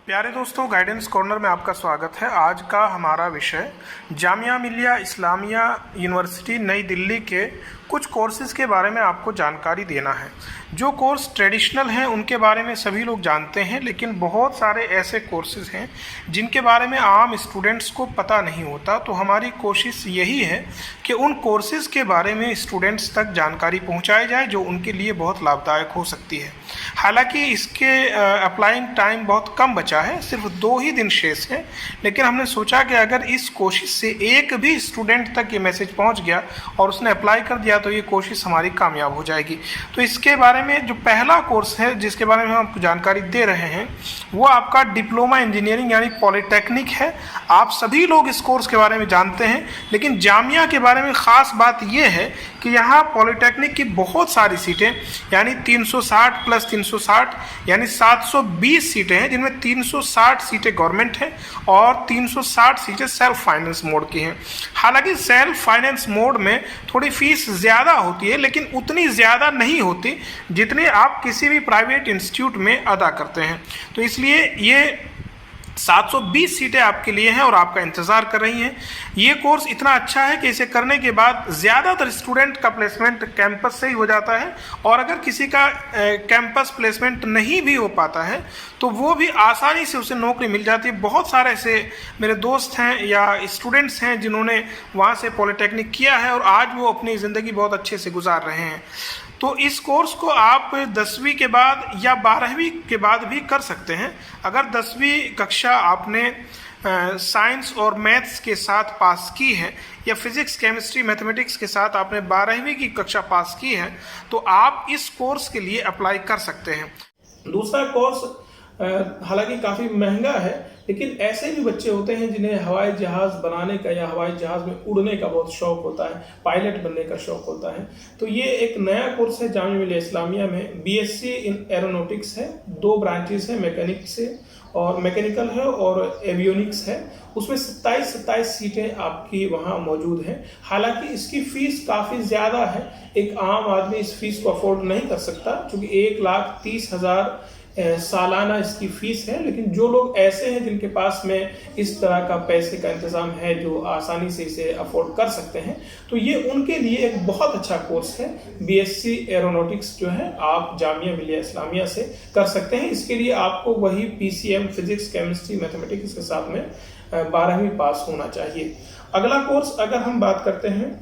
प्यारे दोस्तों, guidance corner में आपका स्वागत है। आज का हमारा विषय जामिया मिलिया इस्लामिया यूनिवर्सिटी नई दिल्ली के कुछ कोर्सेज़ के बारे में आपको जानकारी देना है। जो कोर्स ट्रेडिशनल हैं उनके बारे में सभी लोग जानते हैं, लेकिन बहुत सारे ऐसे कोर्सेज़ हैं जिनके बारे में आम स्टूडेंट्स को पता नहीं होता। तो हमारी कोशिश यही है कि उन कोर्सेज़ के बारे में स्टूडेंट्स तक जानकारी पहुंचाई जाए जो उनके लिए बहुत लाभदायक हो सकती है। हालांकि इसके अप्लाइंग टाइम बहुत कम बचा है, सिर्फ 2 ही दिन शेष हैं, लेकिन हमने सोचा कि अगर इस कोशिश से एक भी स्टूडेंट तक ये मैसेज पहुंच गया और उसने अप्लाई कर दिया तो ये कोशिश हमारी कामयाब हो जाएगी। तो इसके बारे में जो पहला कोर्स है जिसके बारे में हम आपको जानकारी दे रहे हैं वो आपका डिप्लोमा इंजीनियरिंग यानी पॉलिटेक्निक है। आप सभी लोग इस कोर्स के बारे में जानते हैं, लेकिन जामिया के बारे में ख़ास बात यह है कि यहाँ पॉलिटेक्निक की बहुत सारी सीटें यानी 360 प्लस 360 यानी 720 सीटें हैं, जिनमें 360 सीटें गवर्नमेंट हैं और 360 सीटें सेल्फ फाइनेंस मोड की हैं। हालांकि सेल्फ फाइनेंस मोड में थोड़ी फीस ज़्यादा होती है, लेकिन उतनी ज़्यादा नहीं होती जितनी आप किसी भी प्राइवेट इंस्टीट्यूट में अदा करते हैं। तो इसलिए ये 720 सीटें आपके लिए हैं और आपका इंतज़ार कर रही हैं। ये कोर्स इतना अच्छा है कि इसे करने के बाद ज़्यादातर स्टूडेंट का प्लेसमेंट कैंपस से ही हो जाता है, और अगर किसी का कैंपस प्लेसमेंट नहीं भी हो पाता है तो वो भी आसानी से उसे नौकरी मिल जाती है। बहुत सारे ऐसे मेरे दोस्त हैं या स्टूडेंट्स हैं जिन्होंने वहाँ से पॉलिटेक्निक किया है और आज वो अपनी ज़िंदगी बहुत अच्छे से गुजार रहे हैं। तो इस कोर्स को आप 10वीं के बाद या 12वीं के बाद भी कर सकते हैं। अगर 10वीं कक्षा आपने साइंस और मैथ्स के साथ पास की है या फिज़िक्स केमिस्ट्री मैथमेटिक्स के साथ आपने 12वीं की कक्षा पास की है तो आप इस कोर्स के लिए अप्लाई कर सकते हैं। दूसरा कोर्स हालांकि काफ़ी महंगा है, लेकिन ऐसे भी बच्चे होते हैं जिन्हें हवाई जहाज़ बनाने का या हवाई जहाज़ में उड़ने का बहुत शौक़ होता है, पायलट बनने का शौक़ होता है। तो ये एक नया कोर्स है जामिया मिलिया इस्लामिया में। बीएससी इन एरोनॉटिक्स है, 2 ब्रांचेस है, मैकेनिक्स है और मैकेनिकल है और एवियोनिक्स है। उसमें 27 सीटें आपकी वहाँ मौजूद हैं। हालांकि इसकी फ़ीस काफ़ी ज़्यादा है, एक आम आदमी इस फीस को अफोर्ड नहीं कर सकता, क्योंकि 1,30,000 सालाना इसकी फ़ीस है। लेकिन जो लोग ऐसे हैं जिनके पास में इस तरह का पैसे का इंतज़ाम है, जो आसानी से इसे अफोर्ड कर सकते हैं, तो ये उनके लिए एक बहुत अच्छा कोर्स है। बीएससी एरोनॉटिक्स जो है आप जामिया मिलिया इस्लामिया से कर सकते हैं। इसके लिए आपको वही पीसीएम फिजिक्स केमिस्ट्री मैथमेटिक्स के साथ में 12वीं पास होना चाहिए। अगला कोर्स अगर हम बात करते हैं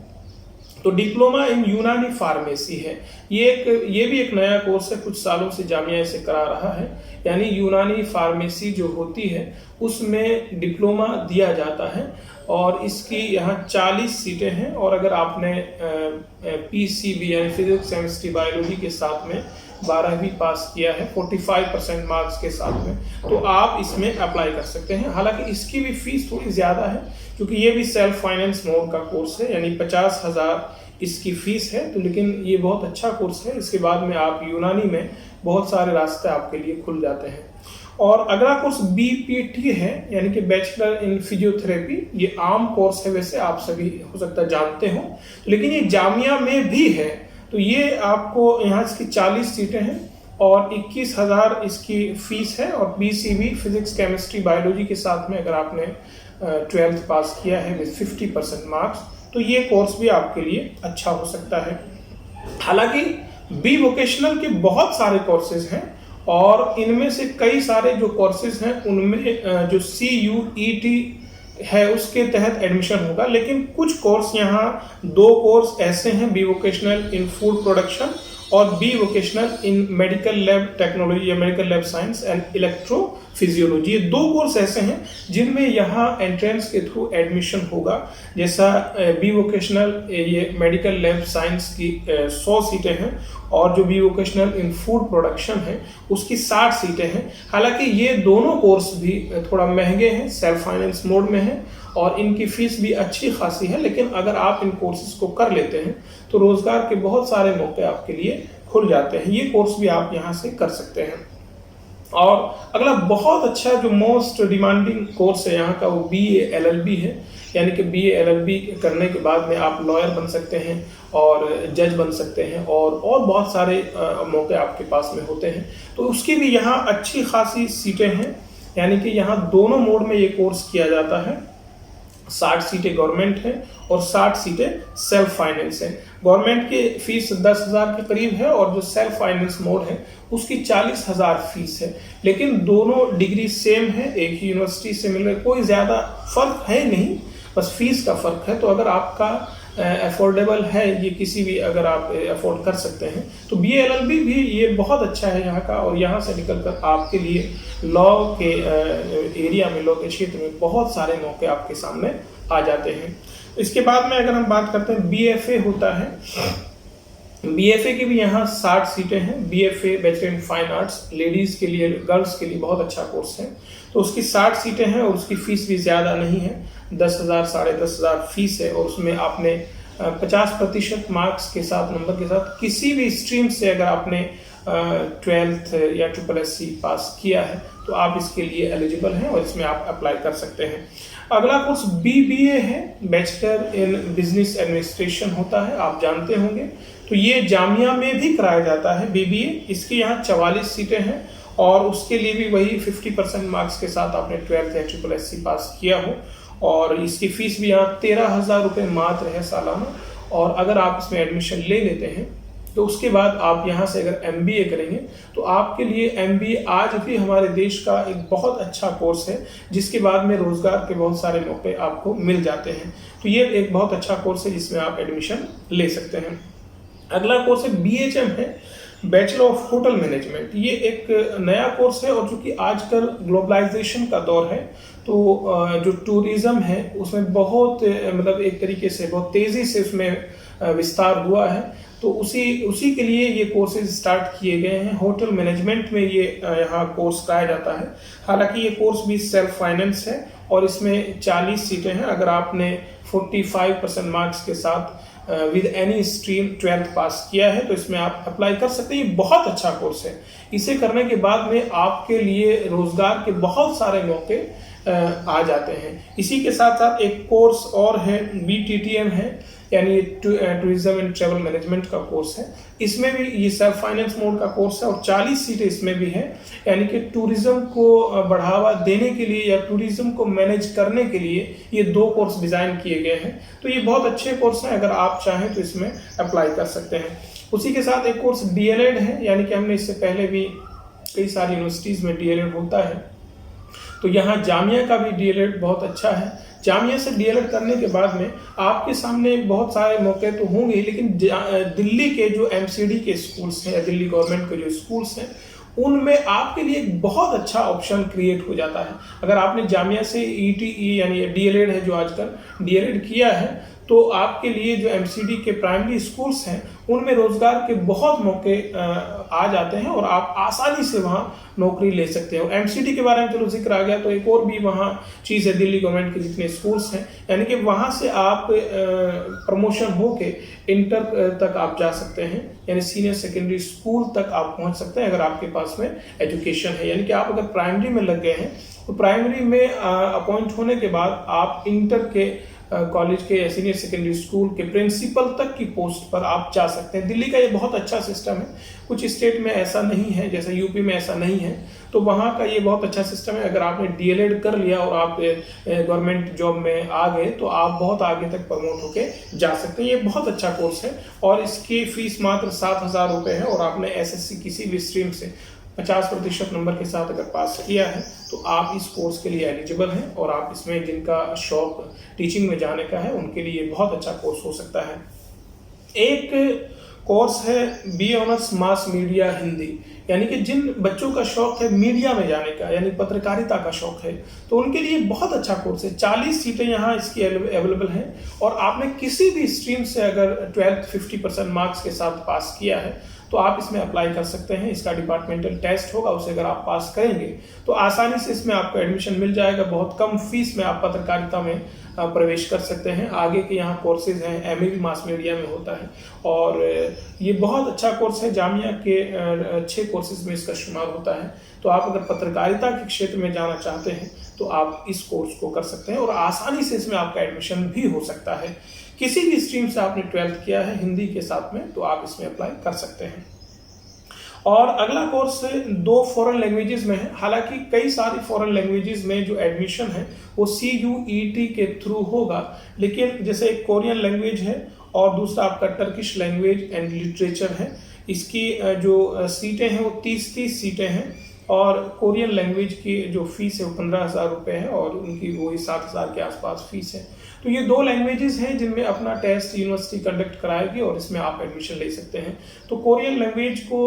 तो डिप्लोमा इन यूनानी फार्मेसी है। ये भी एक नया कोर्स है, कुछ सालों से जामिया इसे करा रहा है। यानी यूनानी फार्मेसी जो होती है उसमें डिप्लोमा दिया जाता है और इसकी यहाँ 40 सीटें हैं। और अगर आपने पीसीबी यानी फिजिक्स केमिस्ट्री बायोलॉजी के साथ में 12वीं पास किया है 45% मार्क्स के साथ में, तो आप इसमें अप्लाई कर सकते हैं। हालांकि इसकी भी फीस थोड़ी ज़्यादा है, क्योंकि ये भी सेल्फ फाइनेंस मोड का कोर्स है, यानी 50,000 इसकी फ़ीस है। तो लेकिन ये बहुत अच्छा कोर्स है। इसके बाद में आप यूनानी में बहुत सारे रास्ते आपके लिए खुल जाते हैं। और अगला कोर्स बीपीटी है, यानी कि बैचलर इन फिजियोथेरेपी। ये आम कोर्स है, वैसे आप सभी हो सकता है जानते हो, लेकिन ये जामिया में भी है। तो ये आपको यहाँ इसकी 40 सीटें हैं और 21,000 इसकी फ़ीस है। और पीसीबी फिजिक्स केमिस्ट्री बायोलॉजी के साथ में अगर आपने 12th पास किया है विद 50% मार्क्स, तो ये कोर्स भी आपके लिए अच्छा हो सकता है। हालांकि बी वोकेशनल के बहुत सारे कोर्सेज हैं और इनमें से कई सारे जो कोर्सेज हैं उनमें जो CUET है उसके तहत एडमिशन होगा। लेकिन कुछ कोर्स यहाँ 2 कोर्स ऐसे हैं, B vocational in food production और B vocational in medical lab technology या medical lab science and electrophysiology. ये 2 कोर्स ऐसे हैं जिनमें यहाँ एंट्रेंस के थ्रू एडमिशन होगा। जैसा बी वोकेशनल ये मेडिकल लैब साइंस की 100 सीटें हैं और जो B vocational in food production है उसकी 60 सीटें हैं। हालांकि ये दोनों कोर्स भी थोड़ा महंगे हैं, सेल्फ फाइनेंस मोड में हैं और इनकी फ़ीस भी अच्छी खासी है। लेकिन अगर आप इन कोर्सेज को कर लेते हैं तो रोज़गार के बहुत सारे मौके आपके लिए खुल जाते हैं। ये कोर्स भी आप यहाँ से कर सकते हैं। और अगला बहुत अच्छा जो मोस्ट डिमांडिंग कोर्स है यहाँ का वो BA LLB है। यानी कि BA LLB करने के बाद में आप लॉयर बन सकते हैं और जज बन सकते हैं और बहुत सारे मौके आपके पास में होते हैं। तो उसकी भी यहाँ अच्छी खासी सीटें हैं। यानी कि यहाँ दोनों मोड में ये कोर्स किया जाता है। 60 सीटें गवर्नमेंट है और 60 सीटें सेल्फ फाइनेंस है। गवर्नमेंट की फीस 10,000 के करीब है और जो सेल्फ फाइनेंस मोड है उसकी 40,000 फीस है। लेकिन दोनों डिग्री सेम है, एक ही यूनिवर्सिटी से मिल रहे, कोई ज़्यादा फर्क है नहीं, बस फीस का फर्क है। तो अगर आपका अफोर्डेबल है, ये किसी भी अगर आप अफोर्ड कर सकते हैं तो BA LLB भी ये बहुत अच्छा है यहाँ का, और यहाँ से निकलकर आपके लिए लॉ के एरिया में, लॉ के क्षेत्र में बहुत सारे मौके आपके सामने आ जाते हैं। इसके बाद में अगर हम बात करते हैं BFA होता है। BFA की भी यहाँ 60 सीटें हैं। BFA bachelor in fine arts ladies के लिए, गर्ल्स के लिए बहुत अच्छा कोर्स है। तो उसकी 60 सीटें हैं और उसकी फ़ीस भी ज़्यादा नहीं है, 10,000 साढ़े 10,000 फीस है। और उसमें आपने 50% मार्क्स के साथ, नंबर के साथ, किसी भी स्ट्रीम से अगर आपने 12th या SSC पास किया है तो आप इसके लिए एलिजिबल हैं और इसमें आप अप्लाई कर सकते हैं। अगला कोर्स BBA है, बैचलर इन बिजनेस एडमिनिस्ट्रेशन होता है, आप जानते होंगे। तो ये जामिया में भी कराया जाता है BBA। इसकी यहाँ 44 सीटें हैं और उसके लिए भी वही 50% मार्क्स के साथ आपने 12th या SSC पास किया हो। और इसकी फ़ीस भी यहाँ 13,000 रुपये मात्र है सालाना। और अगर आप इसमें एडमिशन ले लेते हैं तो उसके बाद आप यहाँ से अगर MBA करेंगे तो आपके लिए MBA आज भी हमारे देश का एक बहुत अच्छा कोर्स है, जिसके बाद में रोज़गार के बहुत सारे मौके आपको मिल जाते हैं। तो ये एक बहुत अच्छा कोर्स है जिसमें आप एडमिशन ले सकते हैं। अगला कोर्स है BHM है, बैचलर ऑफ होटल मैनेजमेंट। ये एक नया कोर्स है और चूँकि आजकल ग्लोबलाइजेशन का दौर है तो जो टूरिज़्म है उसमें बहुत मतलब एक तरीके से बहुत तेज़ी से उसमें विस्तार हुआ है। तो उसी के लिए ये कोर्सेज स्टार्ट किए गए हैं। होटल मैनेजमेंट में ये यहाँ कोर्स कराया जाता है। हालांकि ये कोर्स भी सेल्फ फाइनेंस है और इसमें 40 सीटें हैं। अगर आपने 45% मार्क्स के साथ विद एनी स्ट्रीम 12th पास किया है तो इसमें आप अप्लाई कर सकते हैं। ये बहुत अच्छा कोर्स है। इसे करने के बाद में आपके लिए रोजगार के बहुत सारे मौके आ जाते हैं। इसी के साथ साथ एक कोर्स और है, BTTM है, यानी टूरिज्म एंड ट्रैवल मैनेजमेंट का कोर्स है। इसमें भी ये सेल्फ फाइनेंस मोड का कोर्स है और 40 सीटें इसमें भी है। यानी कि टूरिज्म को बढ़ावा देने के लिए या टूरिज्म को मैनेज करने के लिए ये 2 कोर्स डिज़ाइन किए गए हैं। तो ये बहुत अच्छे कोर्स हैं, अगर आप चाहें तो इसमें अप्लाई कर सकते हैं। उसी के साथ एक कोर्स DLED है, यानी कि हमने इससे पहले भी कई सारी यूनिवर्सिटीज़ में DLED होता है। तो यहाँ जामिया का भी DLED बहुत अच्छा है। जामिया से DLED करने के बाद में आपके सामने बहुत सारे मौके तो होंगे, लेकिन दिल्ली के जो MCD के स्कूल्स हैं या दिल्ली गवर्नमेंट के जो स्कूल्स हैं उनमें आपके लिए एक बहुत अच्छा ऑप्शन क्रिएट हो जाता है। अगर आपने जामिया से ETE यानी DLED है जो आजकल DLED किया है तो आपके लिए जो MCD के प्राइमरी स्कूल्स हैं उनमें रोजगार के बहुत मौके आ जाते हैं और आप आसानी से वहाँ नौकरी ले सकते हो। MCD के बारे में चलो जिक्र आ गया तो एक और भी वहाँ चीज़ है, दिल्ली गवर्नमेंट के जितने स्कूल्स हैं, यानी कि वहाँ से आप प्रमोशन होके इंटर तक आप जा सकते हैं, यानी सीनियर सेकेंडरी स्कूल तक आप पहुँच सकते हैं अगर आपके पास में एजुकेशन है। यानी कि आप अगर प्राइमरी में लग गए हैं तो प्राइमरी में अपॉइंट होने के बाद आप इंटर के कॉलेज के या सीनियर सेकेंडरी स्कूल के प्रिंसिपल तक की पोस्ट पर आप जा सकते हैं। दिल्ली का ये बहुत अच्छा सिस्टम है। कुछ स्टेट में ऐसा नहीं है, जैसे यूपी में ऐसा नहीं है, तो वहाँ का ये बहुत अच्छा सिस्टम है। अगर आपने DLED कर लिया और आप गवर्नमेंट जॉब में आ गए तो आप बहुत आगे तक प्रमोट होके जा सकते हैं। ये बहुत अच्छा कोर्स है और इसकी फीस मात्र 7,000 रुपये है और आपने SSC किसी भी स्ट्रीम से 50% नंबर के साथ अगर पास किया है तो आप इस कोर्स के लिए एलिजिबल हैं और आप इसमें जिनका शौक टीचिंग में जाने का है उनके लिए बहुत अच्छा कोर्स हो सकता है। एक कोर्स है BA honours mass media Hindi, यानी कि जिन बच्चों का शौक है मीडिया में जाने का, यानी पत्रकारिता का शौक है, तो उनके लिए बहुत अच्छा कोर्स है। 40 सीटें यहाँ इसकी अवेलेबल हैं और आपने किसी भी स्ट्रीम से अगर 12th 50% मार्क्स के साथ पास किया है तो आप इसमें अप्लाई कर सकते हैं। इसका डिपार्टमेंटल टेस्ट होगा, उसे अगर आप पास करेंगे तो आसानी से इसमें आपको एडमिशन मिल जाएगा। बहुत कम फीस में आप पत्रकारिता में प्रवेश कर सकते हैं। आगे के यहाँ कोर्सेज हैं, MA भी मास मीडिया में होता है और ये बहुत अच्छा कोर्स है। जामिया के अच्छे कोर्सेज में इसका शुमार होता है। तो आप अगर पत्रकारिता के क्षेत्र में जाना चाहते हैं तो आप इस कोर्स को कर सकते हैं और आसानी से इसमें आपका एडमिशन भी हो सकता है। किसी भी स्ट्रीम से आपने 12th किया है हिंदी के साथ में तो आप इसमें अप्लाई कर सकते हैं। और अगला कोर्स 2 फॉरेन लैंग्वेजेस में है। हालांकि कई सारी फॉरेन लैंग्वेजेस में जो एडमिशन है वो CUET के थ्रू होगा, लेकिन जैसे एक कोरियन लैंग्वेज है और दूसरा आपका टर्किश लैंग्वेज एंड लिटरेचर है। इसकी जो सीटें हैं वो 30 सीटें हैं और कोरियन लैंग्वेज की जो फीस है वो 15,000 रुपये है और उनकी वही 7,000 के आसपास फीस है। तो ये 2 लैंग्वेजेस हैं जिनमें अपना टेस्ट यूनिवर्सिटी कंडक्ट कराएगी और इसमें आप एडमिशन ले सकते हैं। तो कोरियन लैंग्वेज को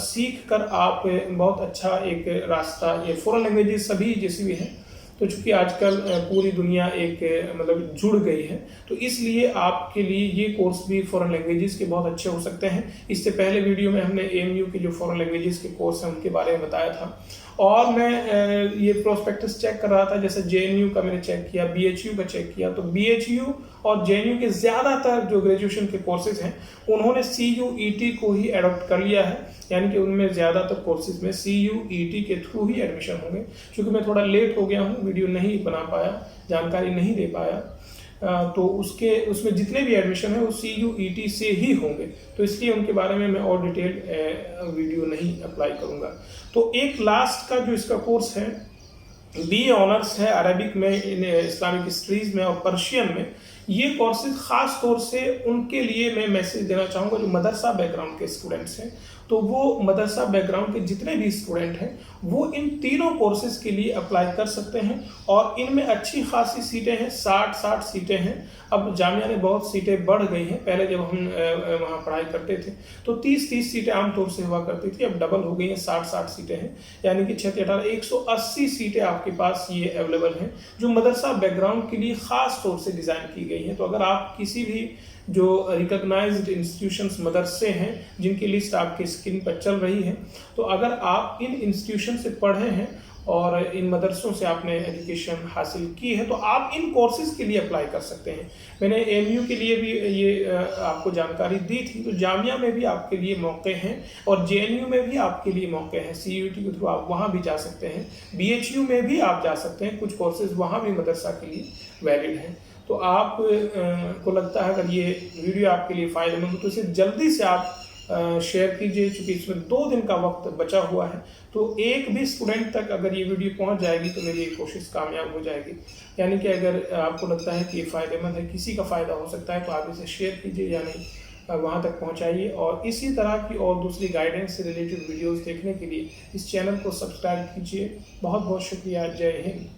सीख कर आप बहुत अच्छा एक रास्ता, ये फॉरेन लैंग्वेजेस सभी जैसी भी हैं, तो चूंकि आजकल पूरी दुनिया एक मतलब जुड़ गई है, तो इसलिए आपके लिए ये कोर्स भी फॉरेन लैंग्वेजेस के बहुत अच्छे हो सकते हैं। इससे पहले वीडियो में हमने AMU के जो फॉरेन लैंग्वेजेस के कोर्स हैं उनके बारे में बताया था और मैं ये प्रोस्पेक्टस चेक कर रहा था। जैसे JNU का मैंने चेक किया, BHU का चेक किया, तो BHU और JNU के ज़्यादातर जो ग्रेजुएशन के कोर्सेज हैं उन्होंने CUET को ही एडॉप्ट कर लिया है, यानी कि उनमें ज़्यादातर कोर्सेज में CUET के थ्रू ही एडमिशन होंगे। क्योंकि मैं थोड़ा लेट हो गया हूँ, वीडियो नहीं बना पाया, जानकारी नहीं दे पाया, तो उसमें जितने भी एडमिशन है वो CUET से ही होंगे, तो इसलिए उनके बारे में मैं और डिटेल वीडियो नहीं अप्लाई करूँगा। तो एक लास्ट का जो इसका कोर्स है BA ऑनर्स है अरबिक में, इस्लामिक हिस्ट्रीज में और पर्शियन में। ये कोर्सेज खास तौर से उनके लिए मैं मैसेज देना चाहूँगा जो मदरसा बैकग्राउंड के स्टूडेंट्स हैं। तो वो मदरसा बैकग्राउंड के जितने भी स्टूडेंट हैं वो इन तीनों कोर्सेज के लिए अप्लाई कर सकते हैं और इनमें अच्छी खासी सीटें हैं, 60 सीटें हैं। अब जामिया ने बहुत सीटें बढ़ गई हैं, पहले जब हम वहाँ पढ़ाई करते थे तो 30 सीटें आमतौर से हुआ करती थी, अब डबल हो गई हैं, 60 सीटें हैं, यानी कि 6 18 180 सीटें आपके पास ये अवेलेबल हैं जो मदरसा बैकग्राउंड के लिए ख़ास तौर से डिज़ाइन की गई हैं। तो अगर आप किसी भी जो रिकॉग्नाइज्ड इंस्टीट्यूशंस मदरसे हैं जिनकी लिस्ट आपके स्क्रीन पर चल रही है, तो अगर आप इन इंस्टीट्यूशन से पढ़े हैं और इन मदरसों से आपने एजुकेशन हासिल की है तो आप इन कोर्सेज के लिए अप्लाई कर सकते हैं। मैंने AMU के लिए भी ये आपको जानकारी दी थी, तो जामिया में भी आपके लिए मौके हैं और JNU में भी आपके लिए मौके हैं। CUET के थ्रू आप वहाँ भी जा सकते हैं, BHU में भी आप जा सकते हैं, कुछ कोर्सेज वहाँ भी मदरसा के लिए वैलिड हैं। तो आप को लगता है अगर ये वीडियो आपके लिए फ़ायदेमंद हो तो इसे जल्दी से आप शेयर कीजिए, क्योंकि इसमें 2 दिन का वक्त बचा हुआ है। तो एक भी स्टूडेंट तक अगर ये वीडियो पहुंच जाएगी तो मेरी कोशिश कामयाब हो जाएगी। यानी कि अगर आपको लगता है कि ये फ़ायदेमंद है, किसी का फ़ायदा हो सकता है, तो आप इसे शेयर कीजिए या नहीं वहाँ तक पहुँचाइए। और इसी तरह की और दूसरी गाइडेंस से रिलेटेड वीडियोज़ देखने के लिए इस चैनल को सब्सक्राइब कीजिए। बहुत बहुत शुक्रिया। जय हिंद।